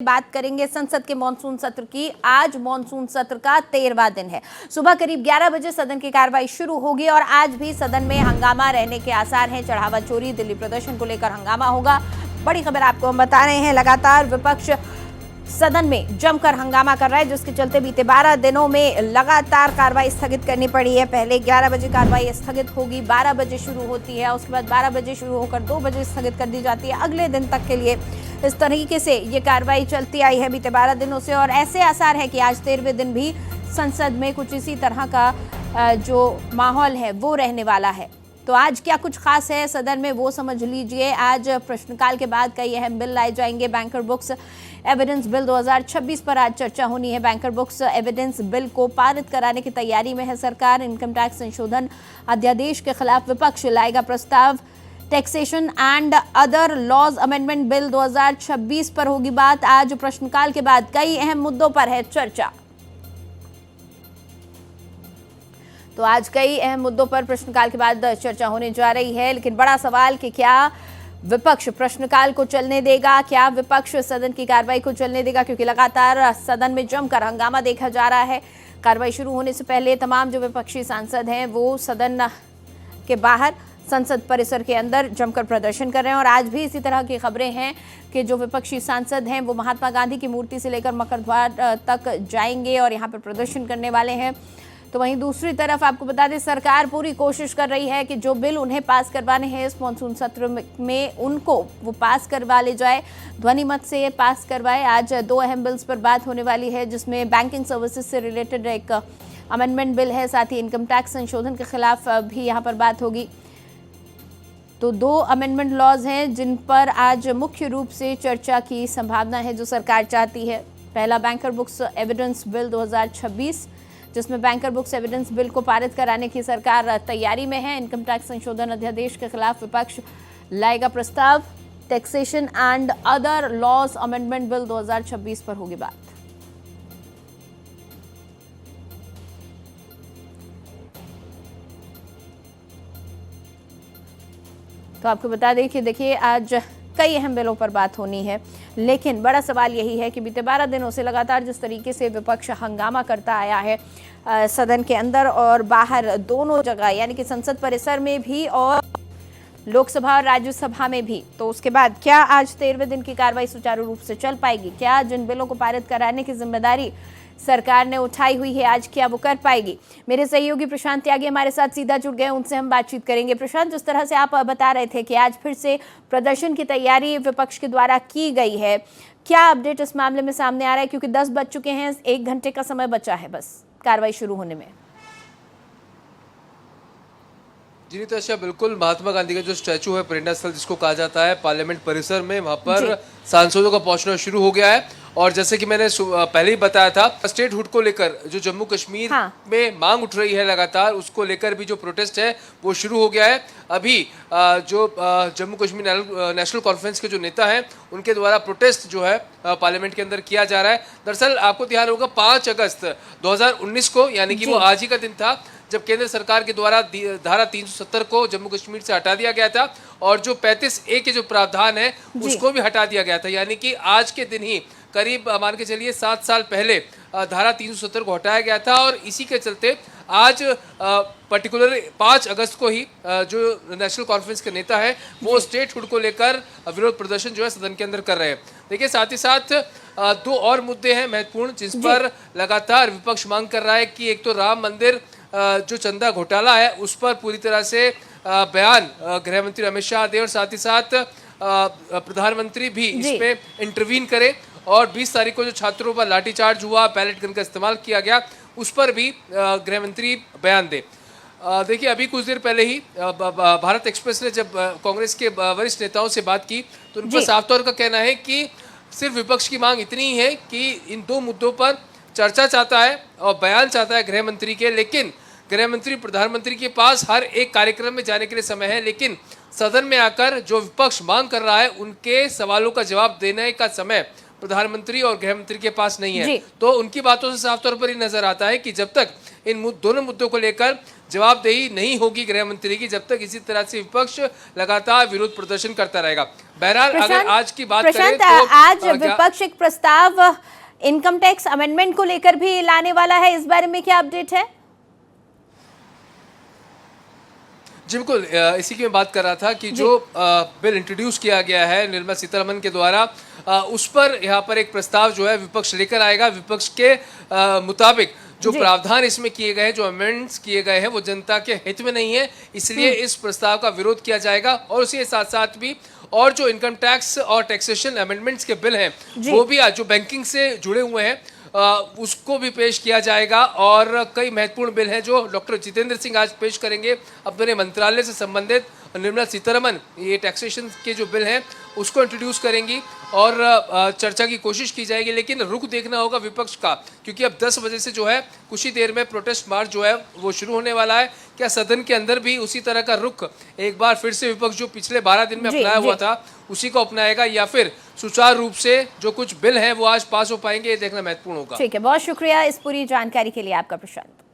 बात करेंगे संसद के मॉनसून सत्र की। आज मॉनसून सत्र का 13वां दिन है। सुबह करीब 11 बजे सदन की कार्रवाई शुरू होगी और आज भी सदन में हंगामा रहने के आसार हैं। चढ़ावा चोरी, दिल्ली प्रदर्शन को लेकर हंगामा होगा। बड़ी खबर आपको हम बता रहे हैं। लगातार विपक्ष सदन में जमकर हंगामा कर रहा है, जिसके चलते बीते 12 दिनों में लगातार कार्रवाई स्थगित करनी पड़ी है। पहले 11 बजे कार्रवाई स्थगित होगी, 12 बजे शुरू होती है, उसके बाद 12 बजे शुरू होकर 2 बजे स्थगित कर दी जाती है। अगले दिन तक के लिए इस तरीके से ये कार्रवाई चलती आई है बीते 12 दिनों से और ऐसे आसार है कि आज 13वें दिन भी संसद में कुछ इसी तरह का जो माहौल है वो रहने वाला है। तो आज क्या कुछ खास है सदन में वो समझ लीजिए। आज प्रश्नकाल के बाद कई अहम बिल लाए जाएंगे। बैंकर बुक्स एविडेंस बिल 2026 पर आज चर्चा होनी है। बैंकर बुक्स एविडेंस बिल को पारित कराने की तैयारी में है सरकार। इनकम टैक्स संशोधन अध्यादेश के खिलाफ विपक्ष लाएगा प्रस्ताव। Taxation and other laws amendment bill 2026 पर होगी बात। आज प्रश्नकाल के बाद कई अहम मुद्दों पर है चर्चा। तो आज कई अहम मुद्दों पर प्रश्नकाल के बाद चर्चा होने जा रही है, लेकिन बड़ा सवाल कि क्या विपक्ष प्रश्नकाल को चलने देगा, क्या विपक्ष सदन की कार्रवाई को चलने देगा, क्योंकि लगातार सदन में जमकर हंगामा देखा जा रहा है। कार्रवाई शुरू होने से पहले तमाम जो विपक्षी सांसद हैं वो सदन के बाहर संसद परिसर के अंदर जमकर प्रदर्शन कर रहे हैं और आज भी इसी तरह की खबरें हैं कि जो विपक्षी सांसद हैं वो महात्मा गांधी की मूर्ति से लेकर मकर द्वार तक जाएंगे और यहाँ पर प्रदर्शन करने वाले हैं। तो वहीं दूसरी तरफ आपको बता दें, सरकार पूरी कोशिश कर रही है कि जो बिल उन्हें पास करवाने हैं इस मानसून सत्र में उनको वो पास करवा ले जाए, ध्वनि मत से पास करवाए। आज 2 अहम बिल्स पर बात होने वाली है, जिसमें बैंकिंग सर्विसेज से रिलेटेड एक अमेंडमेंट बिल है, साथ ही इनकम टैक्स संशोधन के खिलाफ भी यहाँ पर बात होगी। तो 2 अमेंडमेंट लॉज हैं जिन पर आज मुख्य रूप से चर्चा की संभावना है, जो सरकार चाहती है। पहला बैंकर बुक्स एविडेंस बिल 2026, जिसमें बैंकर बुक्स एविडेंस बिल को पारित कराने की सरकार तैयारी में है। इनकम टैक्स संशोधन अध्यादेश के खिलाफ विपक्ष लाएगा प्रस्ताव। Taxation and other laws amendment bill 2026 पर होगी बात। तो आपको बता दें कि देखिए आज कई अहम बिलों पर बात होनी है, लेकिन बड़ा सवाल यही है कि बीते 12 दिनों से लगातार जिस तरीके से विपक्ष हंगामा करता आया है सदन के अंदर और बाहर दोनों जगह, यानी कि संसद परिसर में भी और लोकसभा और राज्यसभा में भी, तो उसके बाद क्या आज 13वें दिन की कार्रवाई सुचारू रूप से चल पाएगी? क्या जिन बिलों को पारित कराने की जिम्मेदारी सरकार ने उठाई हुई है आज क्या वो कर पाएगी? मेरे सहयोगी प्रशांत त्यागी हमारे साथ सीधा जुड़ गए, उनसे हम बातचीत करेंगे। प्रशांत, जिस तरह से आप बता रहे थे कि आज फिर से प्रदर्शन की तैयारी विपक्ष के द्वारा की गई है, क्या अपडेट इस मामले में सामने आ रहा है? क्योंकि 10 बज चुके हैं, 1 घंटे का समय बचा है बस कार्रवाई शुरू होने में। जी निताशा, बिल्कुल महात्मा गांधी का जो स्टैचू है, प्रेरणा स्थल जिसको कहा जाता है, पार्लियामेंट परिसर में, वहां पर सांसदों का पहुंचना शुरू हो गया है। और जैसे कि मैंने पहले ही बताया था, स्टेट हुड को लेकर जो जम्मू कश्मीर में मांग उठ रही है लगातार, उसको लेकर भी जो प्रोटेस्ट है वो शुरू हो गया है। अभी जो जम्मू कश्मीर नेशनल कॉन्फ्रेंस के जो नेता हैं उनके द्वारा प्रोटेस्ट जो है पार्लियामेंट के अंदर किया जा रहा है। दरअसल आपको ध्यान होगा 5 अगस्त 2019 को, यानी कि वो आज ही का दिन था जब केंद्र सरकार के द्वारा धारा 370 को जम्मू कश्मीर से हटा दिया गया था और जो 35A के जो प्रावधान है उसको भी हटा दिया गया था। यानी कि आज के दिन ही करीब मान के चलिए 7 साल पहले धारा 370 को हटाया गया था और इसी के चलते आज पर्टिकुलर 5 अगस्त को ही जो नेशनल कॉन्फ्रेंस के नेता है वो स्टेट हुड को लेकर विरोध प्रदर्शन जो है सदन के अंदर कर रहे हैं। देखिए, साथ ही साथ 2 और मुद्दे हैं महत्वपूर्ण जिस पर लगातार विपक्ष मांग कर रहा है कि एक तो राम मंदिर जो चंदा घोटाला है उस पर पूरी तरह से बयान गृह मंत्री अमित शाह दे और साथ ही साथ प्रधानमंत्री भी इसमें इंटरवीन करे और 20 तारीख को जो छात्रों पर लाठीचार्ज हुआ, पैलेट गन का इस्तेमाल किया गया, उस पर भी गृह मंत्री बयान दे। देखिए, अभी कुछ देर पहले ही भारत एक्सप्रेस ने जब कांग्रेस के वरिष्ठ नेताओं से बात की तो उनका साफ तौर का कहना है कि सिर्फ विपक्ष की मांग इतनी ही है कि इन 2 मुद्दों पर चर्चा चाहता है और बयान चाहता है गृह मंत्री के, लेकिन गृह मंत्री प्रधानमंत्री के पास हर एक कार्यक्रम में जाने के लिए समय है, लेकिन सदन में आकर जो विपक्ष मांग कर रहा है उनके सवालों का जवाब देने का समय प्रधानमंत्री और गृह मंत्री के पास नहीं है। जी। तो उनकी बातों से साफ तौर पर ही नजर आता है कि जब तक इन दोनों मुद्दों को लेकर जवाबदेही नहीं होगी गृह मंत्री की, जब तक इसी तरह से विपक्ष लगातार विरोध प्रदर्शन करता रहेगा। बहरहाल अगर आज की बात करें तो आज विपक्ष एक प्रस्ताव इनकम टैक्स अमेंडमेंट को लेकर भी लाने वाला है, इस बारे में क्या अपडेट है? जी बिल्कुल, इसी की मैं बात कर रहा था कि जो बिल इंट्रोड्यूस किया गया है निर्मला सीतारमण के द्वारा, उस पर यहाँ पर एक प्रस्ताव जो है विपक्ष लेकर आएगा। विपक्ष के मुताबिक जो प्रावधान इसमें किए गए हैं, जो अमेंडमेंट्स किए गए हैं, वो जनता के हित में नहीं है, इसलिए इस प्रस्ताव का विरोध किया जाएगा। और उसी के साथ साथ भी और जो इनकम टैक्स और टैक्सेशन अमेंडमेंट्स के बिल हैं, वो भी आज जो बैंकिंग से जुड़े हुए हैं उसको भी पेश किया जाएगा। और कई महत्वपूर्ण बिल हैं जो डॉक्टर जितेंद्र सिंह आज पेश करेंगे अपने मंत्रालय से संबंधित। निर्मला सीतारमण ये टैक्सेशन के जो बिल हैं उसको इंट्रोड्यूस करेंगी और चर्चा की कोशिश की जाएगी। लेकिन रुख देखना होगा विपक्ष का, क्योंकि अब 10 बजे से जो है कुछ ही देर में प्रोटेस्ट मार्च जो है वो शुरू होने वाला है। क्या सदन के अंदर भी उसी तरह का रुख एक बार फिर से विपक्ष जो पिछले 12 दिन में अपनाया हुआ था उसी को अपनाएगा, या फिर सुचारू रूप से जो कुछ बिल हैं वो आज पास हो पाएंगे, ये देखना महत्वपूर्ण होगा। ठीक है, बहुत शुक्रिया इस पूरी जानकारी के लिए आपका प्रशांत।